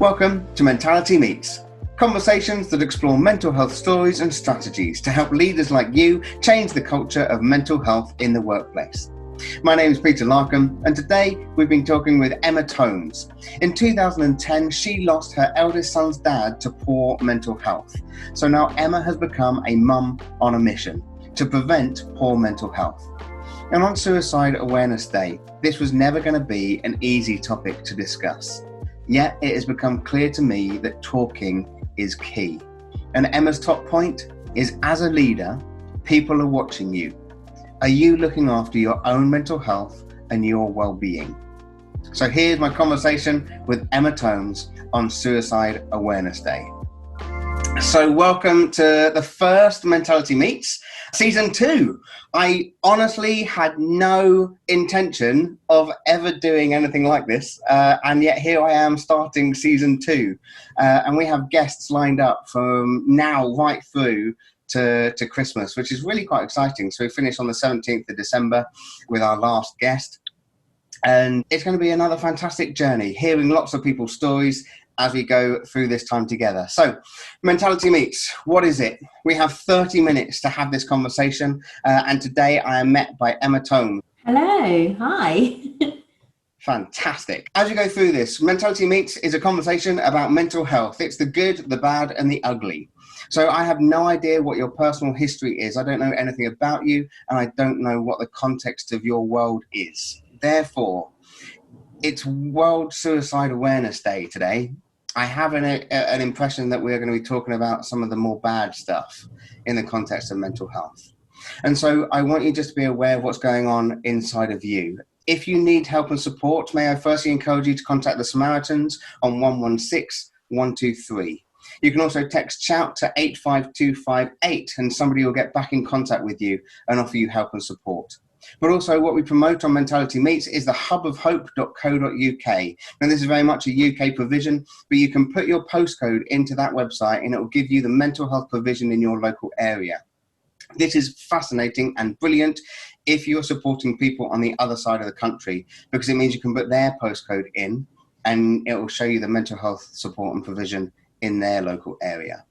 Welcome to Mentality Meets, conversations that explore mental health stories and strategies to help leaders like you change the culture of mental health in the workplace. My name is Peter Larkum, and today we've been talking with Emma Tomes. In 2010, she lost her eldest son's dad to poor mental health. So now Emma has become a mum on a mission to prevent poor mental health. And on Suicide Awareness Day, this was never going to be an easy topic to discuss. Yet it has become clear to me that talking is key. And Emma's top point is, as a leader, people are watching you. Are you looking after your own mental health and your well-being? So here's my conversation with Emma Tomes on Suicide Awareness Day. So welcome to the first Mentality Meets, Season 2. I honestly had no intention of ever doing anything like this, and yet here I am starting Season 2. And we have guests lined up from now right through to Christmas, which is really quite exciting. So we finish on the 17th of December with our last guest. And it's going to be another fantastic journey, hearing lots of people's stories as we go through this time together. So, Mentality Meets, what is it? We have 30 minutes to have this conversation, and today I am met by Emma Tomes. Hello, hi. Fantastic. As you go through this, Mentality Meets is a conversation about mental health. It's the good, the bad, and the ugly. So I have no idea what your personal history is. I don't know anything about you, and I don't know what the context of your world is. Therefore, it's World Suicide Awareness Day today. I have an impression that we're going to be talking about some of the more bad stuff in the context of mental health. And so I want you just to be aware of what's going on inside of you. If you need help and support, may I firstly encourage you to contact the Samaritans on 116 123. You can also text SHOUT to 85258 and somebody will get back in contact with you and offer you help and support. But also what we promote on Mentality Meets is the hubofhope.co.uk. Now this is very much a UK provision, but you can put your postcode into that website and it will give you the mental health provision in your local area. This is fascinating and brilliant if you're supporting people on the other side of the country, because it means you can put their postcode in and it will show you the mental health support and provision in their local area.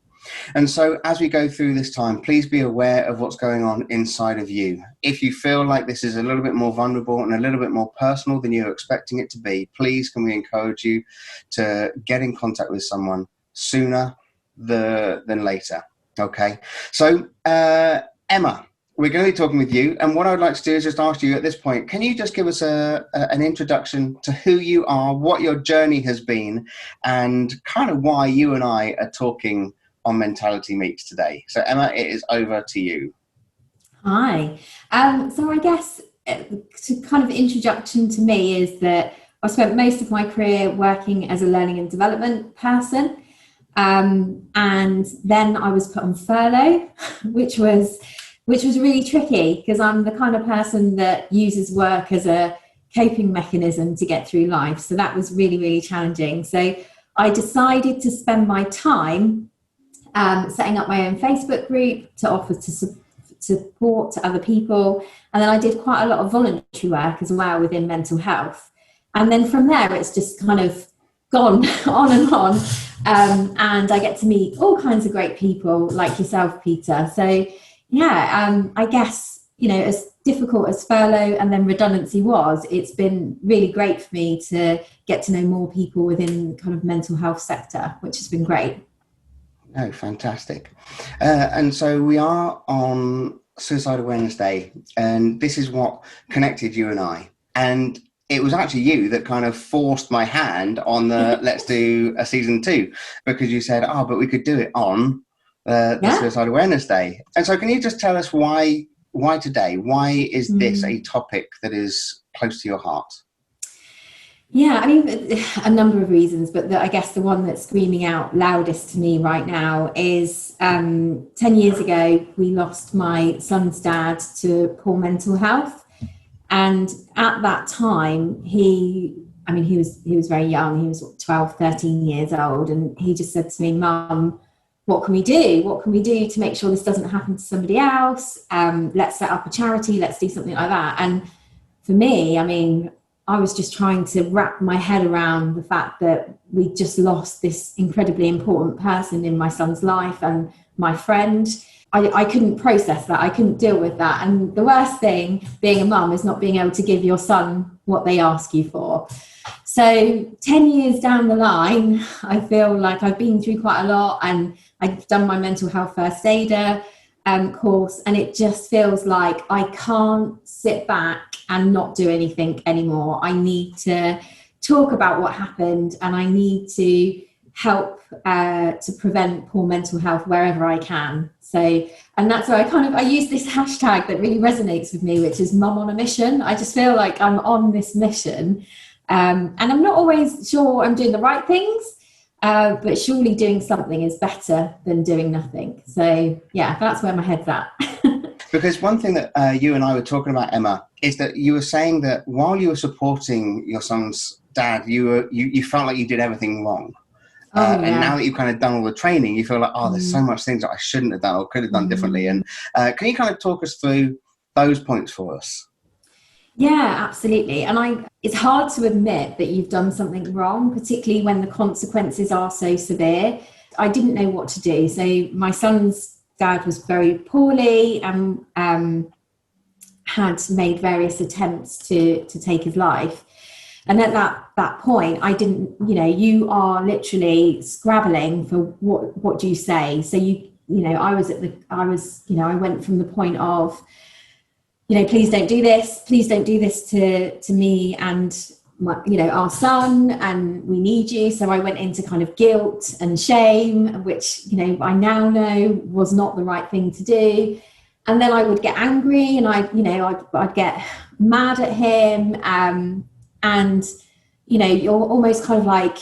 And so as we go through this time, please be aware of what's going on inside of you. If you feel like this is a little bit more vulnerable and a little bit more personal than you're expecting it to be, please can we encourage you to get in contact with someone sooner than later. Okay, so Emma, we're going to be talking with you, and what I'd like to do is just ask you at this point, can you just give us an introduction to who you are, what your journey has been, and kind of why you and I are talking on Mentality Meets today. So Emma, it is over to you. Hi. So I guess to kind of introduction to me is that I spent most of my career working as a learning and development person. And then I was put on furlough, which was really tricky because I'm the kind of person that uses work as a coping mechanism to get through life. So that was really, really challenging. So I decided to spend my time setting up my own Facebook group to offer support to other people. And then I did quite a lot of voluntary work as well within mental health. And then from there, it's just kind of gone on and on. And I get to meet all kinds of great people like yourself, Peter. So yeah, I guess, you know, as difficult as furlough and then redundancy was, it's been really great for me to get to know more people within kind of mental health sector, which has been great. Oh, fantastic. And so we are on Suicide Awareness Day, and this is what connected you and I. And it was actually you that kind of forced my hand on the let's do a Season 2, because you said, but we could do it on the Suicide Awareness Day. And so can you just tell us why today? Why is this a topic that is close to your heart? Yeah, I mean, a number of reasons, but I guess the one that's screaming out loudest to me right now is 10 years ago, we lost my son's dad to poor mental health. And at that time, he was very young. He was 12, 13 years old. And he just said to me, Mum, what can we do? What can we do to make sure this doesn't happen to somebody else? Let's set up a charity. Let's do something like that. And for me, I mean, I was just trying to wrap my head around the fact that we just lost this incredibly important person in my son's life and my friend. I couldn't process that. I couldn't deal with that. And the worst thing being a mum is not being able to give your son what they ask you for. So 10 years down the line, I feel like I've been through quite a lot, and I've done my mental health first aider course, and it just feels like I can't sit back and not do anything anymore. I need to talk about what happened, and I need to help to prevent poor mental health wherever I can. So, and that's why I use this hashtag that really resonates with me, which is Mum on a Mission. I just feel like I'm on this mission, and I'm not always sure I'm doing the right things, but surely doing something is better than doing nothing. So yeah, that's where my head's at. Because one thing that you and I were talking about, Emma, is that you were saying that while you were supporting your son's dad, you felt like you did everything wrong. And now that you've kind of done all the training, you feel like, there's so much things that I shouldn't have done or could have done differently. And can you kind of talk us through those points for us? Yeah, absolutely. And it's hard to admit that you've done something wrong, particularly when the consequences are so severe. I didn't know what to do. So my son's dad was very poorly and had made various attempts to take his life. And at that point, I didn't, you are literally scrabbling for what do you say? So I went from the point of, please don't do this to me and our son, and we need you. So I went into kind of guilt and shame, which, I now know was not the right thing to do. And then I would get angry, and I'd get mad at him. And, you're almost kind of like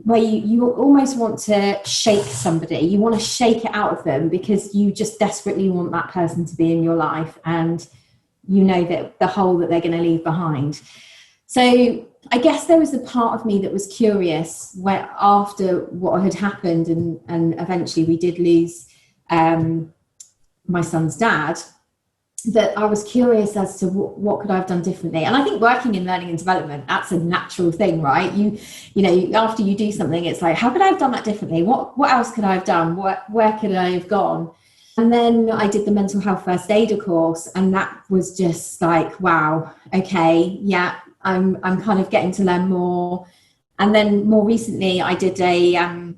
where you almost want to shake somebody. You want to shake it out of them because you just desperately want that person to be in your life, and that the hole that they're going to leave behind. So I guess there was a part of me that was curious where after what had happened and eventually we did lose my son's dad, that I was curious as to what could I have done differently. And I think working in learning and development, that's a natural thing, right? After you do something, it's like, how could I have done that differently? What else could I have done? Where could I have gone? And then I did the mental health first aider course, and that was just like, wow, okay, yeah, I'm kind of getting to learn more. And then more recently, I did a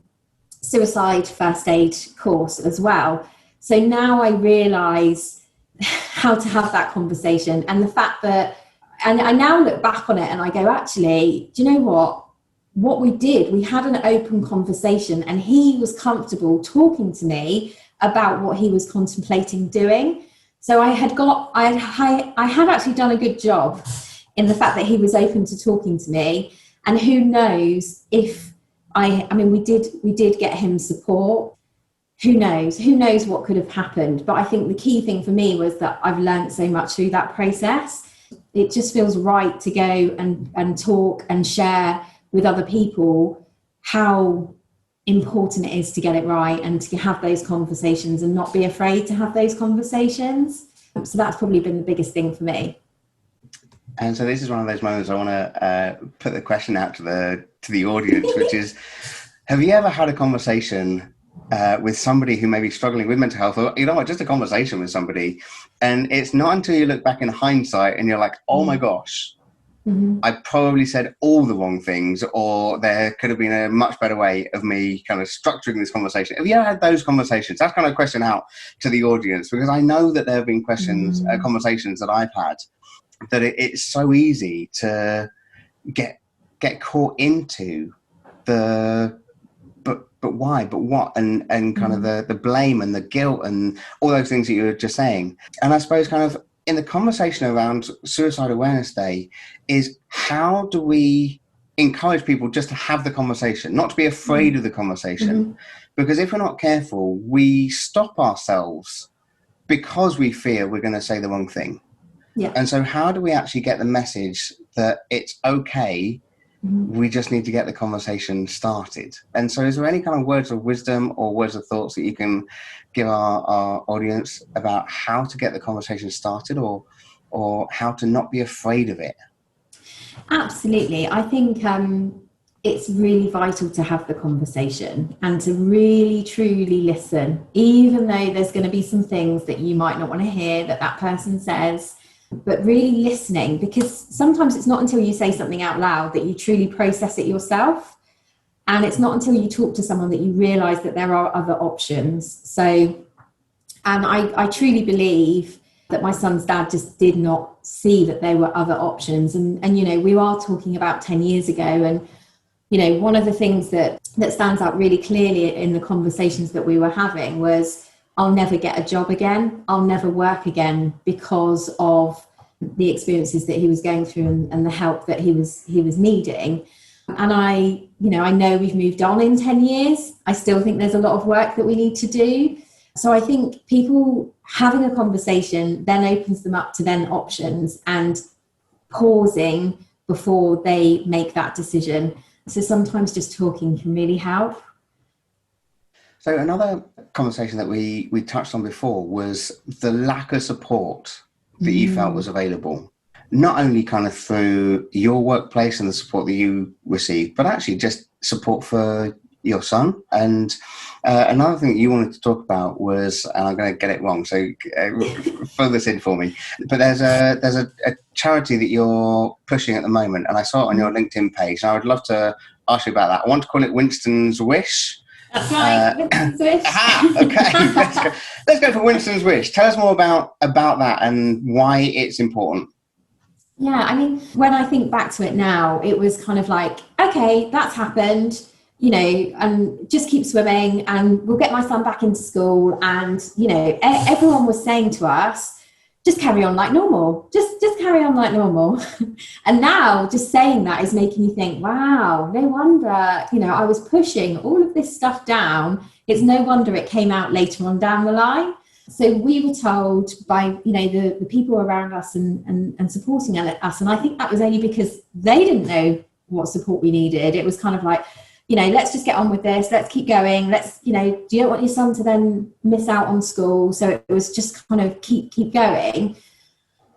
suicide first aid course as well. So now I realise how to have that conversation, and the fact that, and I now look back on it and I go, actually, do you know what we did? We had an open conversation, and he was comfortable talking to me about what he was contemplating doing. So I had actually done a good job in the fact that he was open to talking to me. And who knows if we did get him support. Who knows what could have happened. But I think the key thing for me was that I've learned so much through that process. It just feels right to go and talk and share with other people how important it is to get it right and to have those conversations and not be afraid to have those conversations. So that's probably been the biggest thing for me. And so this is one of those moments I want to put the question out to the audience, which is, have you ever had a conversation with somebody who may be struggling with mental health, or just a conversation with somebody, and it's not until you look back in hindsight and you're like, oh my gosh, I probably said all the wrong things, or there could have been a much better way of me kind of structuring this conversation. Have you ever had those conversations? That's kind of a question out to the audience, because I know that there have been conversations that I've had that it's so easy to get caught into the but why, but what, and kind of the blame and the guilt and all those things that you were just saying. And I suppose kind of in the conversation around Suicide Awareness Day is, how do we encourage people just to have the conversation, not to be afraid of the conversation? Because if we're not careful, we stop ourselves because we fear we're going to say the wrong thing. Yeah. And so how do we actually get the message that it's okay? We just need to get the conversation started. And so is there any kind of words of wisdom or words of thoughts that you can give our audience about how to get the conversation started, or how to not be afraid of it? Absolutely. I think it's really vital to have the conversation and to really, truly listen, even though there's going to be some things that you might not want to hear that person says, but really listening, because sometimes it's not until you say something out loud that you truly process it yourself. And it's not until you talk to someone that you realize that there are other options. So, and I truly believe that my son's dad just did not see that there were other options. And you know, we are talking about 10 years ago. And, you know, one of the things that stands out really clearly in the conversations that we were having was, I'll never get a job again. I'll never work again because of the experiences that he was going through and the help that he was needing. And I know we've moved on in 10 years. I still think there's a lot of work that we need to do. So I think people having a conversation then opens them up to then options and pausing before they make that decision. So sometimes just talking can really help. So another conversation that we touched on before was the lack of support that you felt was available, not only kind of through your workplace and the support that you received, but actually just support for your son. And another thing that you wanted to talk about was, and I'm going to get it wrong, so fill this in for me, but there's a charity that you're pushing at the moment, and I saw it on your LinkedIn page, and I would love to ask you about that. I want to call it Winston's Wish. That's right, Winston's Wish. Okay, let's go for Winston's Wish. Tell us more about that and why it's important. Yeah, I mean, when I think back to it now, it was kind of like, okay, that's happened, you know, and just keep swimming and we'll get my son back into school. And, you know, everyone was saying to us, just carry on like normal, just carry on like normal. And now just saying that is making you think, wow, no wonder, you know, I was pushing all of this stuff down. It's no wonder it came out later on down the line. So we were told by, you know, the people around us and supporting us. And I think that was only because they didn't know what support we needed. It was kind of like, you know, let's just get on with this. Let's keep going. Let's, you know, do you don't want your son to then miss out on school? So it was just kind of keep going.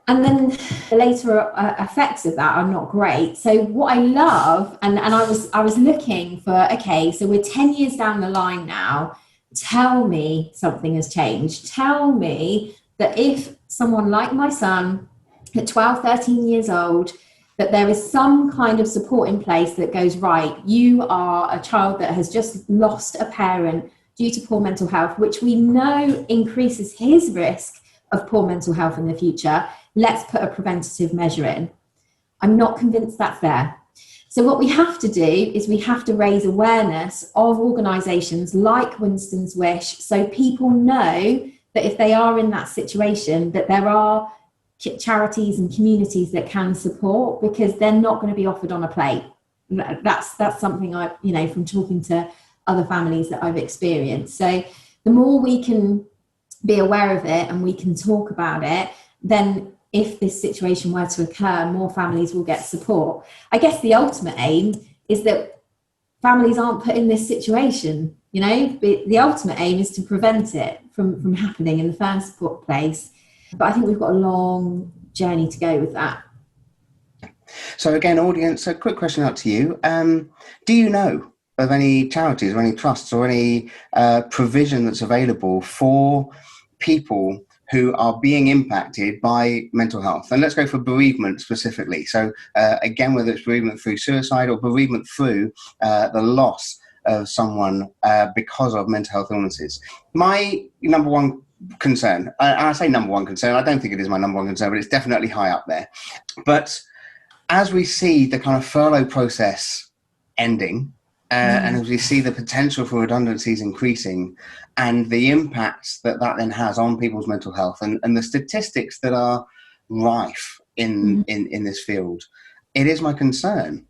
And then the later effects of that are not great. So what I love, and I was looking for, okay, so we're 10 years down the line now. Tell me something has changed. Tell me that if someone like my son at 12, 13 years old, that there is some kind of support in place that goes, right, you are a child that has just lost a parent due to poor mental health, which we know increases his risk of poor mental health in the future. Let's put a preventative measure in. I'm not convinced that's there. So what we have to do is we have to raise awareness of organisations like Winston's Wish, so people know that if they are in that situation, that there are charities and communities that can support, because they're not going to be offered on a plate. That's something I, you know, from talking to other families that I've experienced. So the more we can be aware of it and we can talk about it, then if this situation were to occur, more families will get support. I guess the ultimate aim is that families aren't put in this situation, you know. The ultimate aim is to prevent it from happening in the first place. But I think we've got a long journey to go with that. So again, audience, a quick question out to you. Do you know of any charities or any trusts or any provision that's available for people who are being impacted by mental health? And let's go for bereavement specifically. So again, whether it's bereavement through suicide or bereavement through the loss of someone because of mental health illnesses. My number one concern, I say number one concern, I don't think it is my number one concern, but it's definitely high up there. But as we see the kind of furlough process ending, and as we see the potential for redundancies increasing and the impacts that then has on people's mental health and the statistics that are rife in this field, it is my concern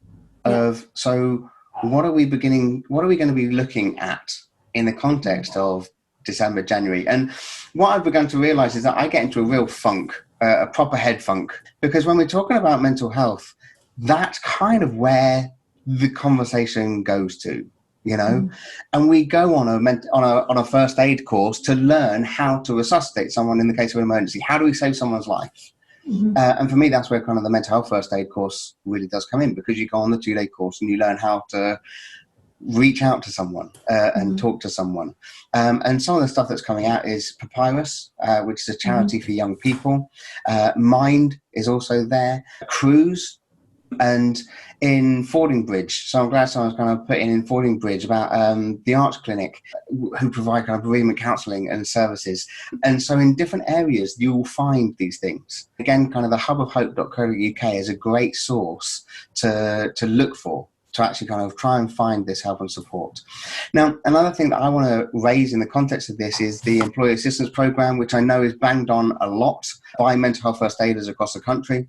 of, so what are we going to be looking at in the context of December, January? And what I've begun to realize is that I get into a real funk, a proper head funk, because when we're talking about mental health, that's kind of where the conversation goes to, you know. And we go on a first aid course to learn how to resuscitate someone in the case of an emergency. How do we save someone's life? And for me, that's where kind of the mental health first aid course really does come in, because you go on the 2-day course and you learn how to reach out to someone and talk to someone. And some of the stuff that's coming out is Papyrus, which is a charity for young people. Mind is also there. Cruise, and in Fordingbridge. So I'm glad someone's kind of put in Fordingbridge about the Arts Clinic, who provide kind of bereavement counselling and services. And so in different areas, you will find these things. Again, kind of the hubofhope.co.uk is a great source to look for, to actually kind of try and find this help and support. Now, another thing that I want to raise in the context of this is the Employee Assistance Programme, which I know is banged on a lot by mental health first aiders across the country.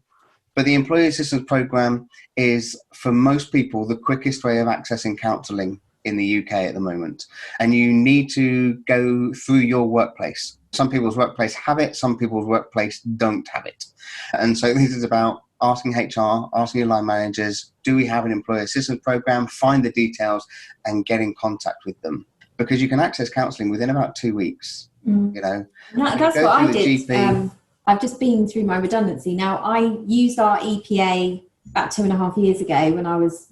But the Employee Assistance Programme is, for most people, the quickest way of accessing counselling in the UK at the moment. And you need to go through your workplace. Some people's workplace have it, some people's workplace don't have it. And so this is about asking HR, asking your line managers, do we have an employee assistance program? Find the details and get in contact with them, because you can access counselling within about 2 weeks. You know, that's what I did. I've just been through my redundancy. Now, I used our EPA about 2.5 years ago when I was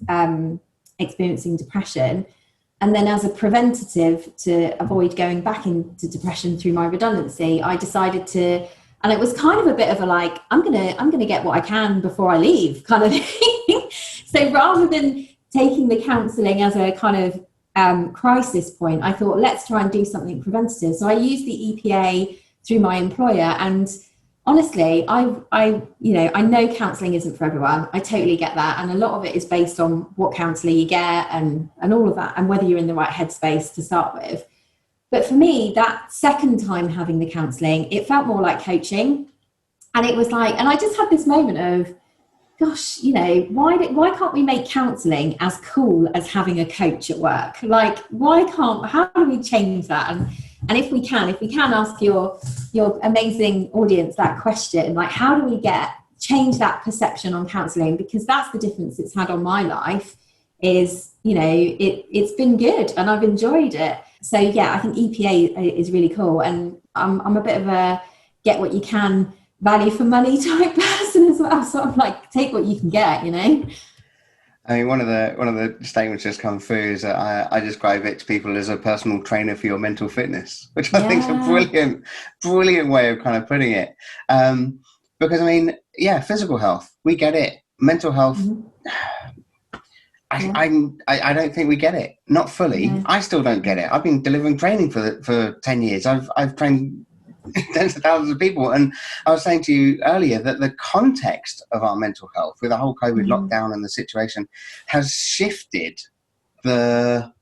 experiencing depression. And then as a preventative to avoid going back into depression through my redundancy, I decided to, and it was kind of a bit of a like, I'm gonna get what I can before I leave kind of thing. So rather than taking the counselling as a kind of crisis point, I thought, let's try and do something preventative. So I used the EPA through my employer, and honestly, I know counselling isn't for everyone. I totally get that. And a lot of it is based on what counsellor you get and all of that, and whether you're in the right headspace to start with. But for me, that second time having the counselling, it felt more like coaching. And it was like, and I just had this moment of, gosh, you know, why can't we make counselling as cool as having a coach at work? Like, how do we change that? And if we can ask your amazing audience that question, like, how do we change that perception on counselling? Because that's the difference it's had on my life, is, you know, it's been good and I've enjoyed it. So yeah, I think EPA is really cool. And I'm a bit of a get what you can, value for money type person as well. So I'm like, take what you can get, you know. I mean, one of the statements that's come through is that I describe it to people as a personal trainer for your mental fitness, which I think is a brilliant way of kind of putting it. Because I mean, yeah, physical health, we get it. Mental health, I don't think we get it. Not fully. I still don't get it. I've been delivering training for 10 years. I've trained tens of thousands of people, and I was saying to you earlier that the context of our mental health with the whole COVID lockdown and the situation has shifted the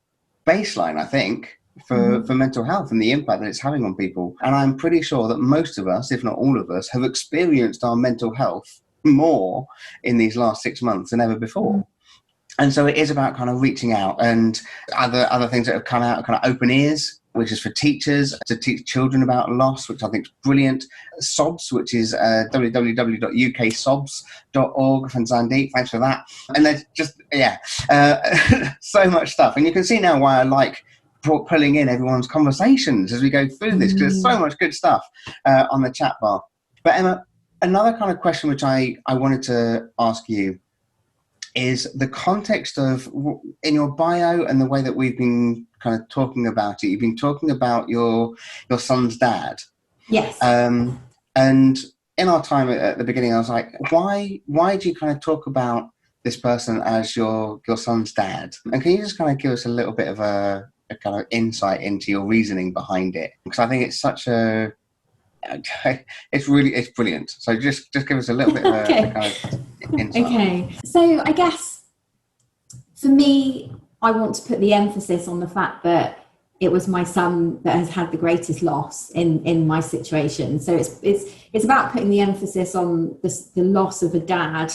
baseline, I think, for mental health and the impact that it's having on people. And I'm pretty sure that most of us, if not all of us, have experienced our mental health more in these last 6 months than ever before. And so it is about kind of reaching out, and other things that have come out are kind of open ears, which is for teachers to teach children about loss, which I think is brilliant. SOBS, which is www.uksobs.org from Zandeep. Thanks for that. And there's just, so much stuff. And you can see now why I like pulling in everyone's conversations as we go through this, because there's so much good stuff on the chat bar. But Emma, another kind of question which I wanted to ask you is the context of, in your bio and the way that we've been kind of talking about it, you've been talking about your son's dad. Yes. And in our time at the beginning, I was like, why do you kind of talk about this person as your son's dad? And can you just kind of give us a little bit of a kind of insight into your reasoning behind it? Because I think it's such a, it's brilliant. So just give us a little bit of a kind of insight. Okay. So I guess for me, I want to put the emphasis on the fact that it was my son that has had the greatest loss in my situation. So it's about putting the emphasis on the loss of a dad,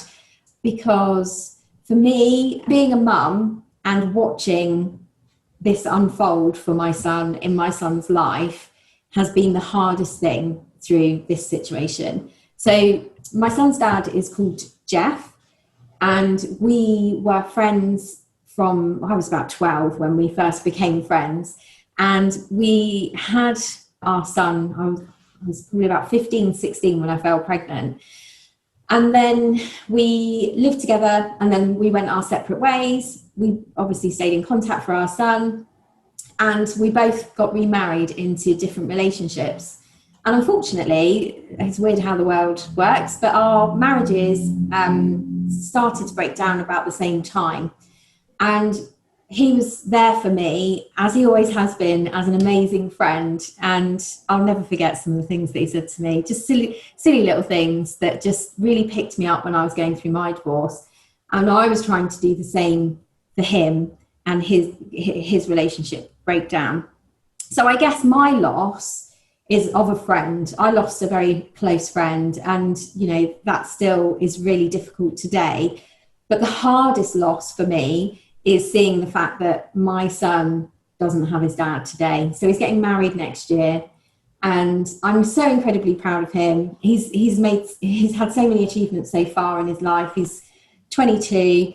because for me, being a mum and watching this unfold for my son in my son's life has been the hardest thing through this situation. So my son's dad is called Jeff, and we were friends from, I was about 12 when we first became friends, and we had our son, I was probably about 15, 16 when I fell pregnant. And then we lived together, and then we went our separate ways. We obviously stayed in contact for our son, and we both got remarried into different relationships. And unfortunately, it's weird how the world works, but our marriages started to break down about the same time. And he was there for me, as he always has been, as an amazing friend. And I'll never forget some of the things that he said to me, just silly little things that just really picked me up when I was going through my divorce. And I was trying to do the same for him and his relationship breakdown. So I guess my loss is of a friend. I lost a very close friend, and that still is really difficult today. But the hardest loss for me is seeing the fact that my son doesn't have his dad today. So he's getting married next year, and I'm so incredibly proud of him. He's had so many achievements so far in his life. He's 22,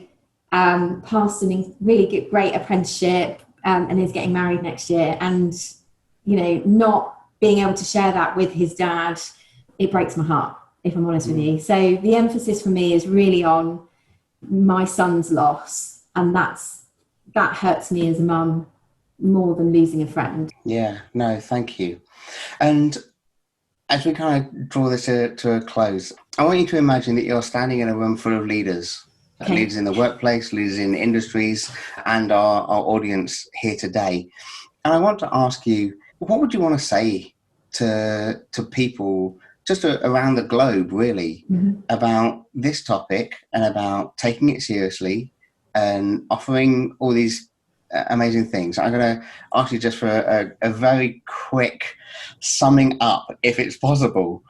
passed a really great apprenticeship, and is getting married next year. And not being able to share that with his dad, it breaks my heart, if I'm honest with you. So the emphasis for me is really on my son's loss. And that hurts me as a mum more than losing a friend. Yeah, no, thank you. And as we kind of draw this to a close, I want you to imagine that you're standing in a room full of leaders, Okay. Leaders in the workplace, leaders in industries, and our audience here today. And I want to ask you, what would you want to say to people just around the globe, really, about this topic and about taking it seriously and offering all these amazing things? I'm going to ask you just for a very quick summing up, if it's possible,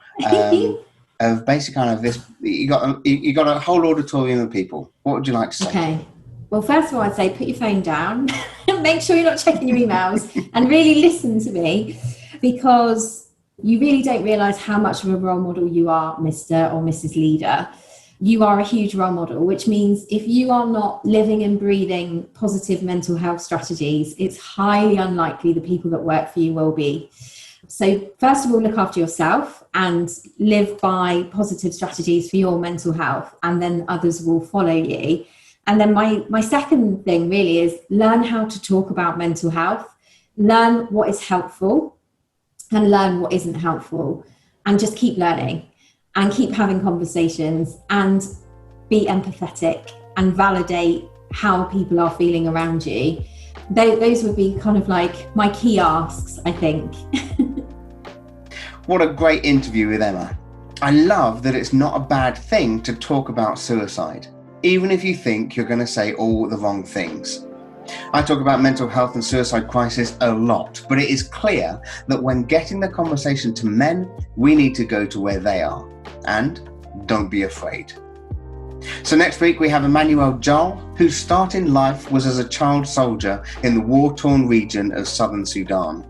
of basically kind of this. You got a whole auditorium of people. What would you like to say? Okay. Well, first of all, I'd say put your phone down, make sure you're not checking your emails, and really listen to me, because you really don't realise how much of a role model you are, Mr. or Mrs. Leader. You are a huge role model, which means if you are not living and breathing positive mental health strategies, it's highly unlikely the people that work for you will be. So first of all, look after yourself and live by positive strategies for your mental health, and then others will follow you. And then my second thing really is learn how to talk about mental health, learn what is helpful and learn what isn't helpful, and just keep learning. And keep having conversations and be empathetic and validate how people are feeling around you. Those would be kind of like my key asks, I think. What a great interview with Emma. I love that it's not a bad thing to talk about suicide, even if you think you're going to say all the wrong things. I talk about mental health and suicide crisis a lot, but it is clear that when getting the conversation to men, we need to go to where they are. And don't be afraid. So next week we have Emmanuel Jal, whose start in life was as a child soldier in the war-torn region of southern Sudan.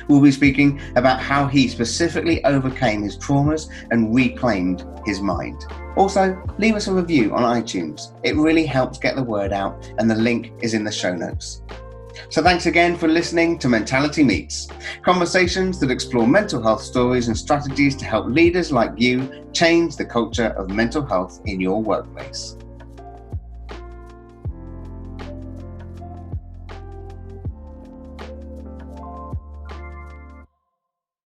We'll be speaking about how he specifically overcame his traumas and reclaimed his mind. Also, leave us a review on iTunes. It really helps get the word out, and the link is in the show notes. So thanks again for listening to Mentality Meets, conversations that explore mental health stories and strategies to help leaders like you change the culture of mental health in your workplace.